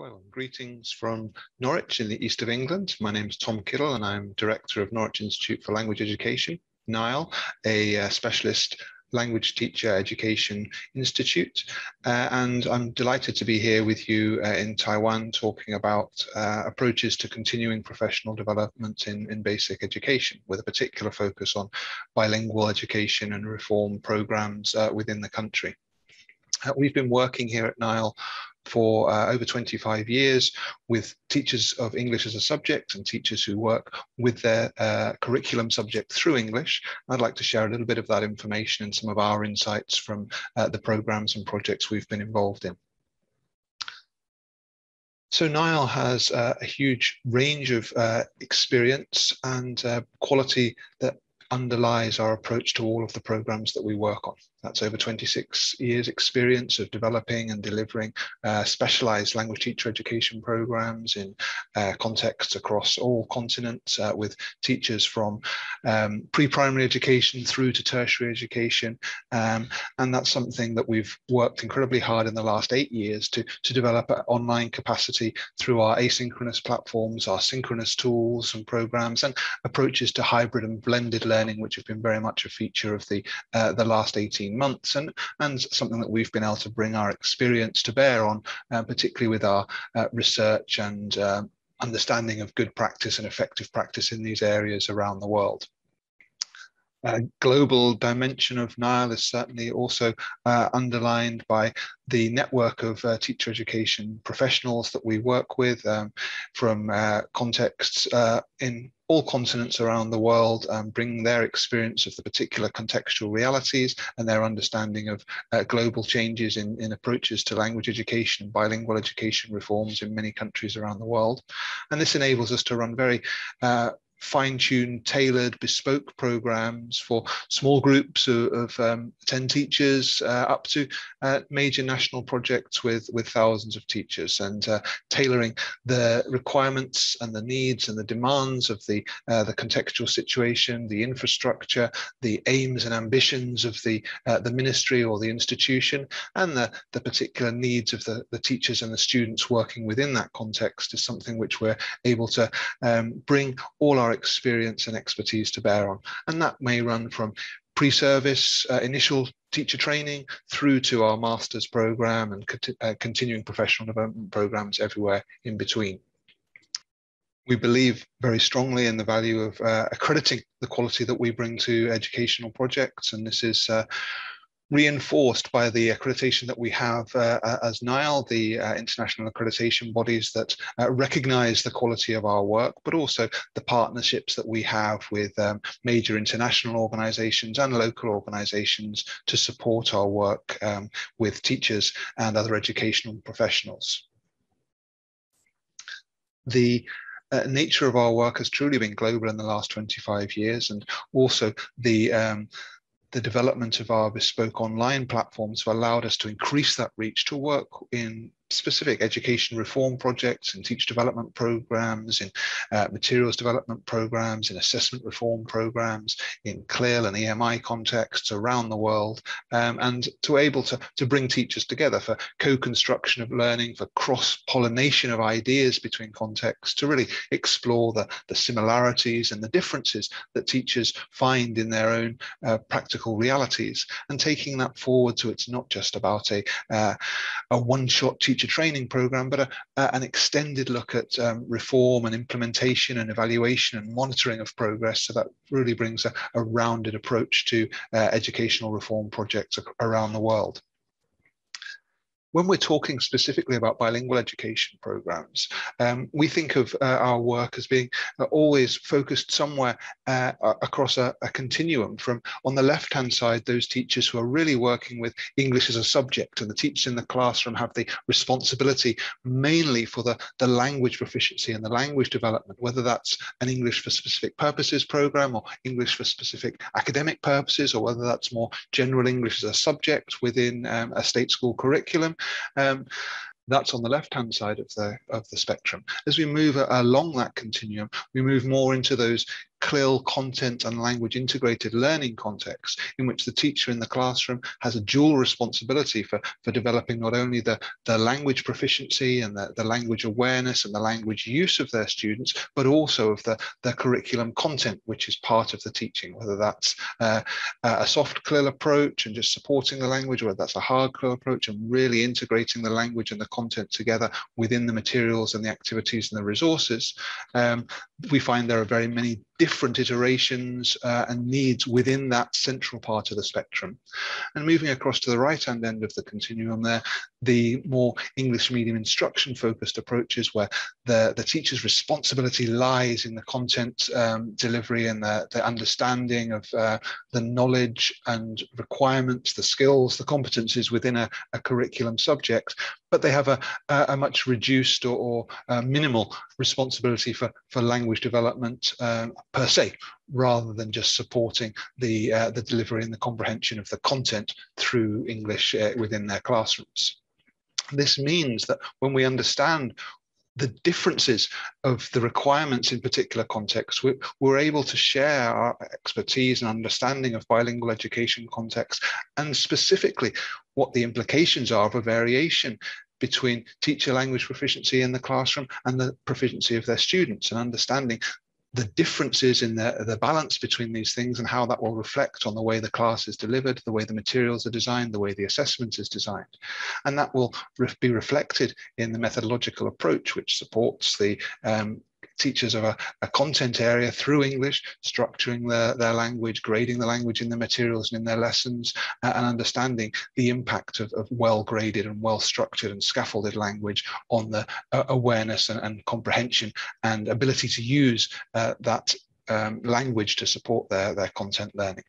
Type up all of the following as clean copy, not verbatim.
Hello and greetings from Norwich in the east of England. My name is Thom Kiddle and I'm Director of Norwich Institute for Language Education, NILE, a specialist language teacher education institute. And I'm delighted to be here with you in Taiwan talking about approaches to continuing professional development in basic education, with a particular focus on bilingual education and reform programs within the country. We've been working here at NILE for over 25 years with teachers of English as a subject and teachers who work with their curriculum subject through English. I'd like to share a little bit of that information and some of our insights from the programs and projects we've been involved in. So NILE has a huge range of experience and quality that underlies our approach to all of the programs that we work on. That's over 26 years experience of developing and delivering specialized language teacher education programs in contexts across all continents with teachers from pre-primary education through to tertiary education. And that's something that we've worked incredibly hard in the last 8 years to develop an online capacity through our asynchronous platforms, our synchronous tools and programs, and approaches to hybrid and blended learning, which have been very much a feature of the last 18 months, and something that we've been able to bring our experience to bear on, particularly with our research and understanding of good practice and effective practice in these areas around the world. Global dimension of NILE is certainly also underlined by the network of teacher education professionals that we work with from contexts in all continents around the world, bringing their experience of the particular contextual realities and their understanding of global changes in approaches to language education and bilingual education reforms in many countries around the world. And this enables us to run very fine-tuned, tailored, bespoke programs for small groups of 10 teachers up to major national projects with thousands of teachers, and tailoring the requirements and the needs and the demands of the contextual situation, the infrastructure, the aims and ambitions of the ministry or the institution, and the particular needs of the teachers and the students working within that context is something which we're able to bring all our experience and expertise to bear on. And that may run from pre-service, initial teacher training, through to our master's program and continuing professional development programs everywhere in between. We believe very strongly in the value of accrediting the quality that we bring to educational projects, and this is reinforced by the accreditation that we have as NILE, the international accreditation bodies that recognize the quality of our work, but also the partnerships that we have with major international organizations and local organizations to support our work with teachers and other educational professionals. The nature of our work has truly been global in the last 25 years, and also the development of our bespoke online platforms have allowed us to increase that reach to work in specific education reform projects and teacher development programs, in materials development programs, in assessment reform programs, in CLIL and EMI contexts around the world, and to able to bring teachers together for co-construction of learning, for cross-pollination of ideas between contexts, to really explore the similarities and the differences that teachers find in their own practical realities, and taking that forward to it's not just about a one-shot teacher training program, but an extended look at reform and implementation and evaluation and monitoring of progress. So that really brings a rounded approach to educational reform projects around the world. When we're talking specifically about bilingual education programs, we think of our work as being always focused somewhere across a continuum, from on the left-hand side, those teachers who are really working with English as a subject, and the teachers in the classroom have the responsibility mainly for the language proficiency and the language development, whether that's an English for specific purposes program or English for specific academic purposes, or whether that's more general English as a subject within a state school curriculum. That's on the left-hand side of the spectrum. As we move along that continuum, we move more into those CLIL content and language integrated learning context, in which the teacher in the classroom has a dual responsibility for developing not only the language proficiency and the language awareness and the language use of their students, but also of the curriculum content, which is part of the teaching, whether that's a soft CLIL approach and just supporting the language, or whether that's a hard CLIL approach and really integrating the language and the content together within the materials and the activities and the resources. We find there are very many different iterations and needs within that central part of the spectrum. And moving across to the right-hand end of the continuum there, the more English medium instruction focused approaches, where the teacher's responsibility lies in the content delivery and the understanding of the knowledge and requirements, the skills, the competencies within a curriculum subject, but they have a much reduced or minimal responsibility for language development per se, rather than just supporting the delivery and the comprehension of the content through English within their classrooms. This means that when we understand the differences of the requirements in particular contexts, we're able to share our expertise and understanding of bilingual education context, and specifically what the implications are of a variation between teacher language proficiency in the classroom and the proficiency of their students, and understanding the differences in the balance between these things and how that will reflect on the way the class is delivered, the way the materials are designed, the way the assessment is designed. And that will be reflected in the methodological approach, which supports the teachers of a content area through English, structuring their language, grading the language in the materials and in their lessons, and understanding the impact of well-graded and well-structured and scaffolded language on the awareness and comprehension and ability to use that language to support their content learning.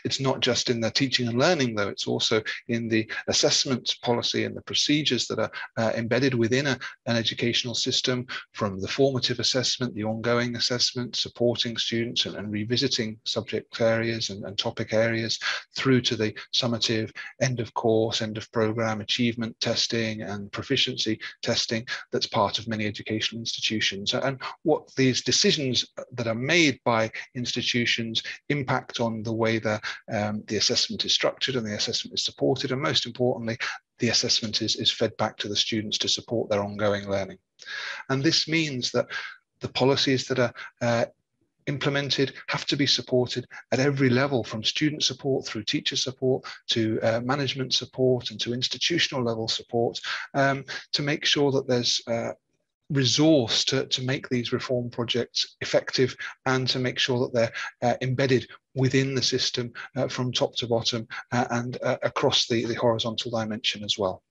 It's not just in the teaching and learning, though, it's also in the assessment policy and the procedures that are embedded within an educational system, from the formative assessment, the ongoing assessment, supporting students and revisiting subject areas and topic areas, through to the summative end of course, end of program achievement testing and proficiency testing that's part of many educational institutions. And what these decisions that are made by institutions impact on the way that the assessment is structured and the assessment is supported, and most importantly, the assessment is fed back to the students to support their ongoing learning. And this means that the policies that are implemented have to be supported at every level, from student support through teacher support to management support and to institutional level support, to make sure that there's resource to make these reform projects effective, and to make sure that they're embedded within the system from top to bottom and across the horizontal dimension as well.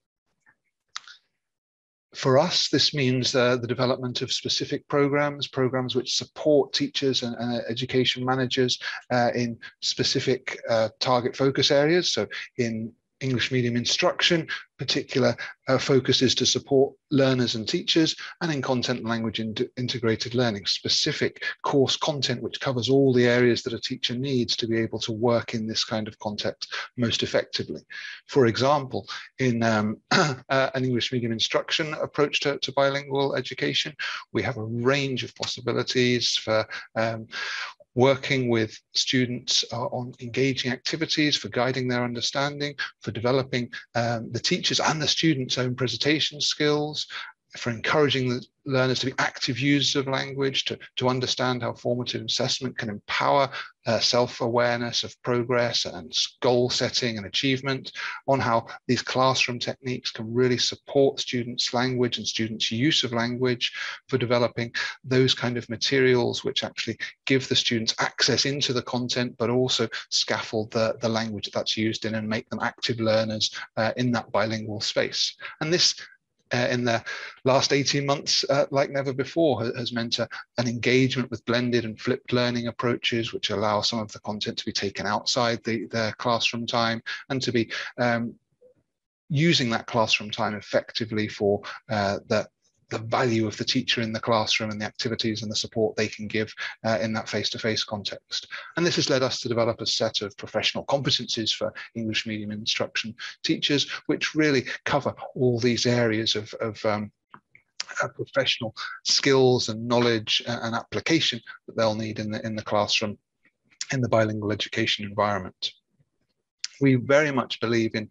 For us, this means the development of specific programs which support teachers and education managers in specific target focus areas. So in English medium instruction, particular focus is to support learners and teachers, and in content and language integrated learning, specific course content which covers all the areas that a teacher needs to be able to work in this kind of context most effectively. For example, in an English medium instruction approach to bilingual education, we have a range of possibilities for working with students on engaging activities, for guiding their understanding, for developing the teachers' and the students' own presentation skills, for encouraging the learners to be active users of language, to understand how formative assessment can empower self-awareness of progress and goal setting and achievement, on how these classroom techniques can really support students' language and students' use of language, for developing those kind of materials which actually give the students access into the content, but also scaffold the language that's used in and make them active learners in that bilingual space. And this in the last 18 months, like never before, has meant an engagement with blended and flipped learning approaches, which allow some of the content to be taken outside their classroom time, and to be using that classroom time effectively for the value of the teacher in the classroom and the activities and the support they can give in that face-to-face context. And this has led us to develop a set of professional competencies for English medium instruction teachers, which really cover all these areas of professional skills and knowledge and application that they'll need in the classroom in the bilingual education environment. We very much believe in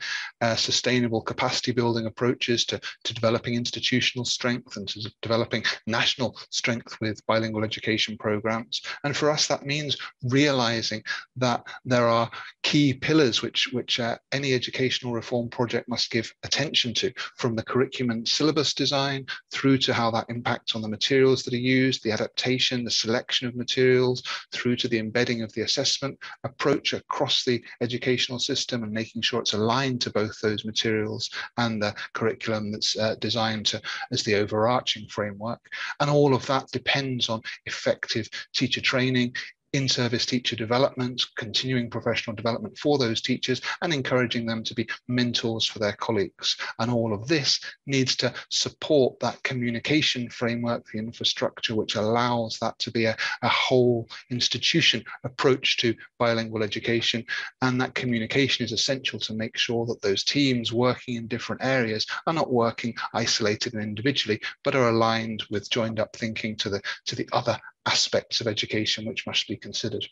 sustainable capacity building approaches to developing institutional strength and to developing national strength with bilingual education programs. And for us, that means realizing that there are key pillars which any educational reform project must give attention to, from the curriculum and syllabus design through to how that impacts on the materials that are used, the adaptation, the selection of materials, through to the embedding of the assessment approach across the educational system, and making sure it's aligned to both those materials and the curriculum that's designed as the overarching framework. And all of that depends on effective teacher training, in-service teacher development, continuing professional development for those teachers, and encouraging them to be mentors for their colleagues. And all of this needs to support that communication framework, the infrastructure, which allows that to be a whole institution approach to bilingual education. And that communication is essential to make sure that those teams working in different areas are not working isolated and individually, but are aligned with joined up thinking to the other aspects of education which must be considered.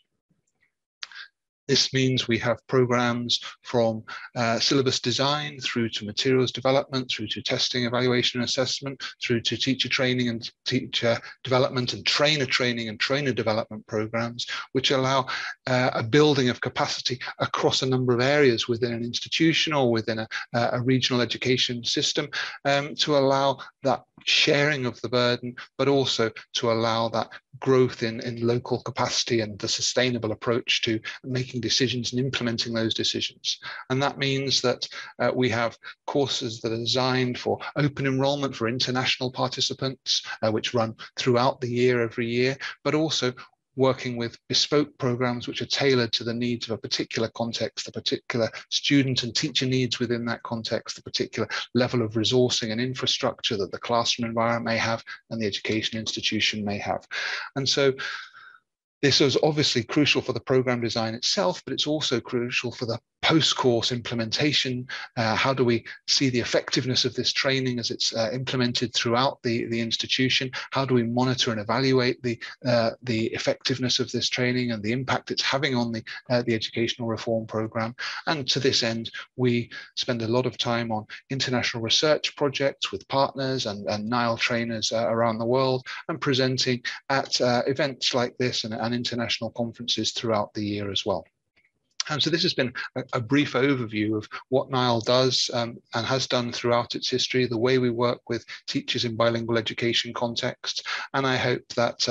This means we have programs from syllabus design through to materials development, through to testing, evaluation and assessment, through to teacher training and teacher development and trainer training and trainer development programs, which allow a building of capacity across a number of areas within an institution or within a regional education system, to allow that sharing of the burden, but also to allow that growth in local capacity and the sustainable approach to making decisions and implementing those decisions. And that means that we have courses that are designed for open enrollment for international participants, which run throughout the year, every year, but also working with bespoke programs which are tailored to the needs of a particular context, the particular student and teacher needs within that context, the particular level of resourcing and infrastructure that the classroom environment may have and the education institution may have. And so this is obviously crucial for the program design itself, but it's also crucial for the post-course implementation. How do we see the effectiveness of this training as it's implemented throughout the institution? How do we monitor and evaluate the effectiveness of this training and the impact it's having on the educational reform program? And to this end, we spend a lot of time on international research projects with partners and NILE trainers around the world, and presenting at events like this and international conferences throughout the year as well. And so this has been a brief overview of what NILE does and has done throughout its history, the way we work with teachers in bilingual education contexts. And I hope that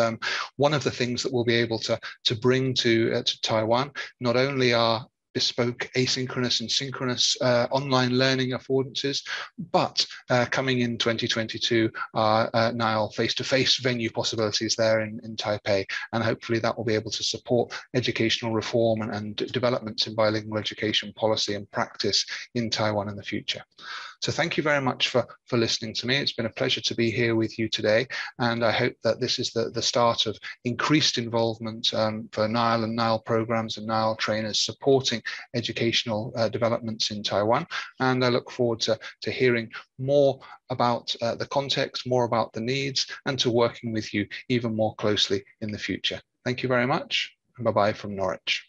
one of the things that we'll be able to bring to Taiwan, not only are bespoke asynchronous and synchronous online learning affordances, but coming in 2022 are NILE face-to-face venue possibilities there in Taipei, and hopefully that will be able to support educational reform and developments in bilingual education policy and practice in Taiwan in the future. So thank you very much for listening to me. It's been a pleasure to be here with you today, and I hope that this is the start of increased involvement for NILE and NILE programs and NILE trainers supporting educational developments in Taiwan. And I look forward to hearing more about the context, more about the needs, and to working with you even more closely in the future. Thank you very much, and bye-bye from Norwich.